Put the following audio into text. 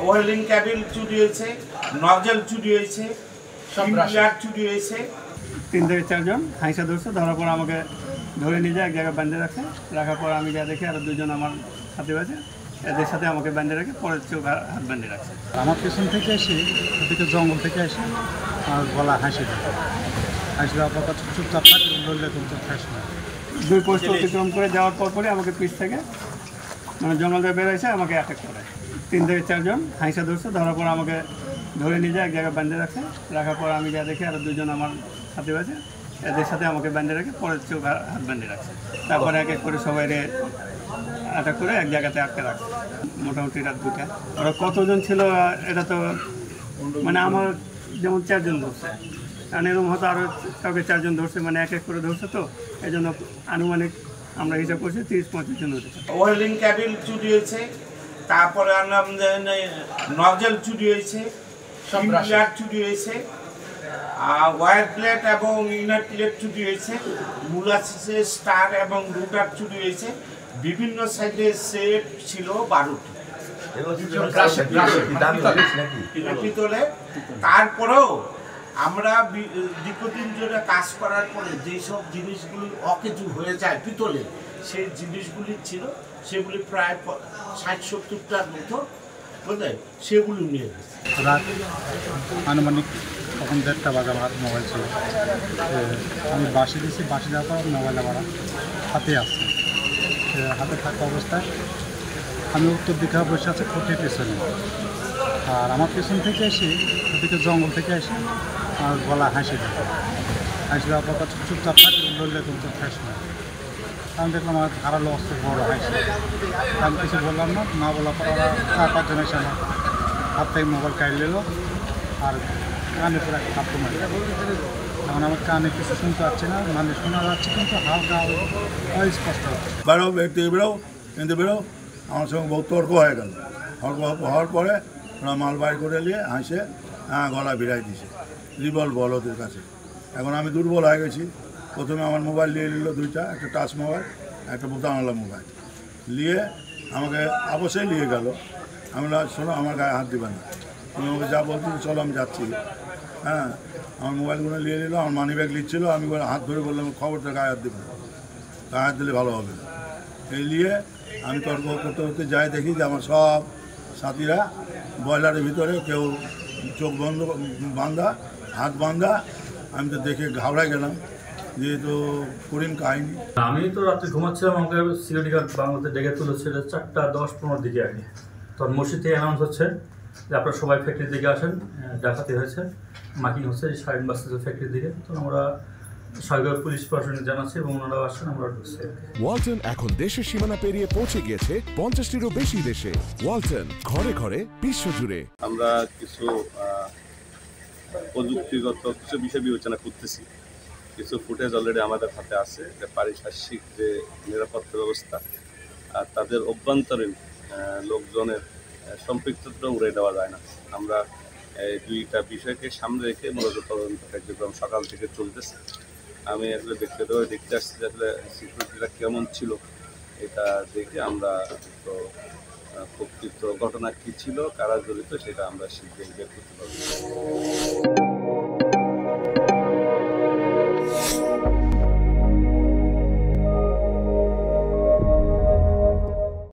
Welding ক্যাবিল চুরি হয়েছে, nozzle চুরি হয়েছে, চুরি হয়েছে। 3 থেকে 4 জন হাইসা ধরছে, ধরার পর আমাকে ধরে নিয়ে যায় এক জায়গায় বেঁধে রাখে। রাখার পর আমি যা দেখি আরও 2 জন আমার সাথে আছে, এদের সাথে আমাকে বেঁধে রাখে, পরে চোখ হাত বেঁধে রাখছে। আমার পেছন থেকে এসে ওদিকে জঙ্গল থেকে এসে আমার গলা হাসি দেয়। হাসি দেওয়ার পর চুপচাপ থাকি, বললে কিন্তু শেষ নয়। 2 পোস্ট অতিক্রম করে যাওয়ার পরই আমাকে পিছ থেকে মানে জঙ্গল থেকে বেরোয়ছে, আমাকে অ্যাটাক করে। 3 থেকে 4 জন হাইসা ধরছে, ধরার পর আমাকে ধরে নিয়ে যায় এক জায়গায় বেঁধে রাখে। রাখার পর আমি যা দেখি আরও 2 জন আমার সাথে আছে, এদের সাথে আমাকে বেঁধে রাখে, পরে চোখ হাত বেঁধে রাখছে। তারপরে এক এক করে সবাই অ্যাটাক করে এক জায়গাতে আটকে রাখছে। মোটামুটি রাত 2টা। ওরা কতজন ছিল এটা তো মানে আমার যেমন 4 জন ধরছে, কারণ এরকম হয়তো আরও কাউকে 4 জন ধরছে, মানে এক এক করে ধরছে, তো এই জন্য আনুমানিক আমরা হিসাব করছি 30-35 জন হতে পারে। ওয়েল্ডিং ক্যাবিল চুরি হয়েছে, তারপরে আনলাম নজল চুরি হয়েছে, চুরি হয়েছে, ওয়ার প্লেট এবং ইনার প্লেট চুরি হয়েছে, মুলাসিসের স্টার এবং রুটার চুরি হয়েছে। বিভিন্ন সাইডে সেট ছিল 12টি পিতলে। তারপরেও আমরা দীর্ঘদিন ধরে কাজ করার পরে যেসব জিনিসগুলি অকেজু হয়ে যায় পিতলে, সেই জিনিসগুলি ছিল, সেগুলি প্রায় 60-70টার মতো বুঝলেন, সেগুলো নিয়ে গেছে। রাত আনুমানিক তখন 1:30 বাজে আমার মোবাইল ছিল। আমি বাসি দিয়েছি, বাসি দেওয়ার পর মোবাইল আমার হাতে আসছে। হাতে থাকা অবস্থায় আমি উত্তর দিকে বসে আছে খুঁটির পেছনে, আর আমার পেছন থেকে এসে ওদিকে জঙ্গল থেকে এসে আমার গলা হাসি দেয়। হাসি দেওয়ার পর চুপচাপ থাকি, বললে কিন্তু শেষ নয়। আমি দেখলাম আমার ধারালো অস্ত্র বড় হাসি। আমি কিছু বললাম না বলার পর ওরা 4-5 জন এসে আমার হাত থেকে মোবাইল কাড়ি নিল, আর কানে পুরো একটা থাপ্পড় মারি। এখন আমার কানে কিছু শুনতে পাচ্ছি না, মানে শোনা যাচ্ছে কিন্তু হালকা অস্পষ্ট হচ্ছে। বেরো কিন্তু বেরো আমার সঙ্গে বহু তর্ক হয়ে গেল। হওয়ার পরে ওরা মাল বাইর করে নিয়ে হাসে গলা ভিড়াই দিছে, রিভলভার ওদের কাছে। এখন আমি দুর্বল হয়ে গেছি। প্রথমে আমার মোবাইল নিয়ে নিল 2টা, একটা টাচ মোবাইল, একটা বোতামওয়ালা মোবাইল নিয়ে আমাকে অবশ্যই নিয়ে গেল। আমি শোনো, আমার গায়ে হাত দিবে না, তুমি আমাকে যা বলছি চলো আমি যাচ্ছি। আমার মোবাইলগুলো নিয়ে নিল, আমার মানি ব্যাগ নিচ্ছিলো। আমি হাত ধরে বললাম খবরটা গায়ে হাত দেবে না, গায়ে হাত দিলে ভালো হবে। এই নিয়ে আমি তর্ক করতে করতে যাই, দেখি যে আমার সব সাথীরা বয়লারের ভিতরে, কেউ চোখ বন্ধ বাঁধা, হাত বাঁধা। আমি তো দেখে ঘাবড়াই গেলাম, যেহেতু করিম কাহিনী। আমি তো রাত্রে ঘুমাচ্ছিলাম, আমাকে সিকিউরিটি গার্ড বাংলাতে ডেকে তুলেছিল 4:10-15 দিকে আগে। তখন মসজিদ থেকে অ্যানাউন্স হচ্ছে যে আপনারা সবাই ফ্যাক্টরির দিকে আসেন, ডাকাতি হয়েছে, মাইকিং হচ্ছে শাহিন বাসের ফ্যাক্টরির দিকে। তো আমরা সাগর পুলিশ প্রশাসনে জানাচ্ছি এবং ওনারাও আসছেন, আমরা ঢুকছি। ওয়ালটন এখন দেশের সীমানা পেরিয়ে পৌঁছে গিয়েছে 50টিরও বেশি দেশে। ওয়ালটন, ঘরে ঘরে বিশ্বজুড়ে। আমরা কিছু প্রযুক্তিগত কিছু বিষয় বিবেচনা করতেছি। কিছু ফুটেজ অলরেডি আমাদের হাতে আছে, যে পারিপার্শ্বিক যে নিরাপত্তা ব্যবস্থা আর তাদের অভ্যন্তরীণ লোকজনের সম্পৃক্ততা উড়ে দেওয়া যায় না। আমরা এই 2টা বিষয়কে সামনে রেখে মূলত তদন্ত কার্যক্রম সকাল থেকে চলতেছে। আমি আসলে ব্যক্তিগতভাবে দেখতে আসছি যে আসলে সিকিউরিটিটা কেমন ছিল, এটা দেখে আমরা তো প্রকৃত ঘটনা কী ছিল, কারা জড়িত, সেটা আমরা শীঘ্রই বের করতে পারব।